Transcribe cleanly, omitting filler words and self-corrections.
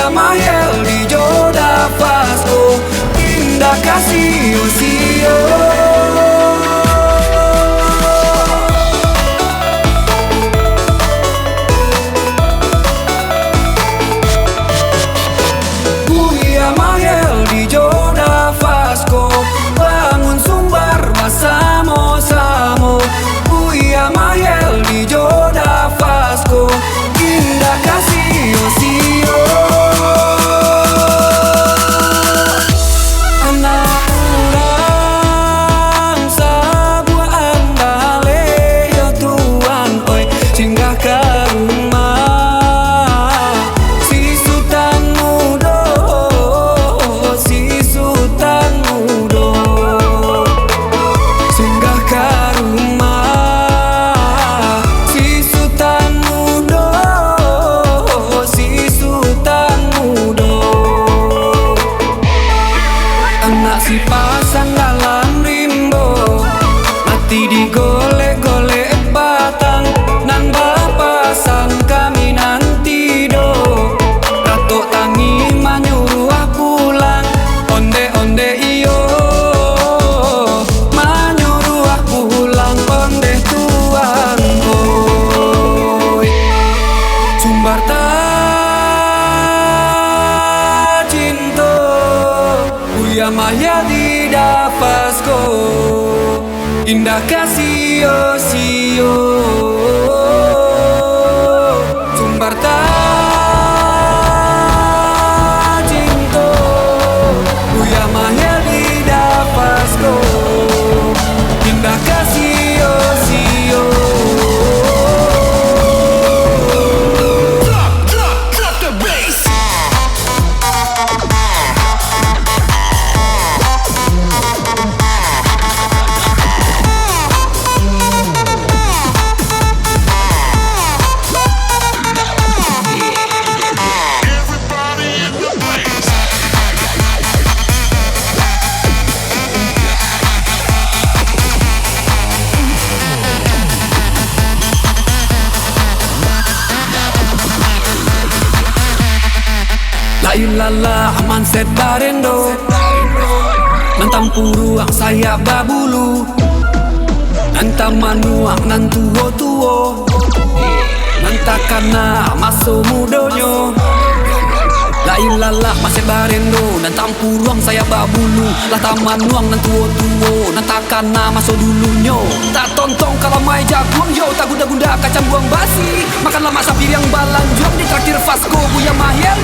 Buya Mahel di Joda Vasco, indah kasih usio. Buya Mahel di Joda Vasco, bangun Sumbar bersama-sama. Buya Mahel di Joda Vasco, indah kasih usio. Anak urang sabuah andale ya Tuhan, oi singgah ke rumah si Sultan Mudo, si Sultan Mudo. Singgah ke rumah si Sultan Mudo, si Sultan Mudo. Anak si pasang dalam rimbo, mati digolek-golek batang. Nan bapasang kami nanti do, ratok tangi menyuruh pulang. Onde-onde iyo menyuruh pulang, onde tuan oi. Sumbar tak cinta, Buya Mahel di Vasco, indah kasih sio. Sumbar tak cinta, Buya Mahel di Vasco, indah kasih sio. Drop the bass. La ilalah man set barendo, nantam puruang saya babulu, nantam manuang nan tuo-tuo, nantakana maso mudonyo. La ilalah man set barendo, nantam puruang saya babulu, lah taman nuang nan tuo-tuo, nantakana maso dulunyo. Tak tontong kalau mai jagung yo, tak gunda-gunda kacang buang basi, makanlah masak piring balanjong di traktir Vasco. Buya Mahel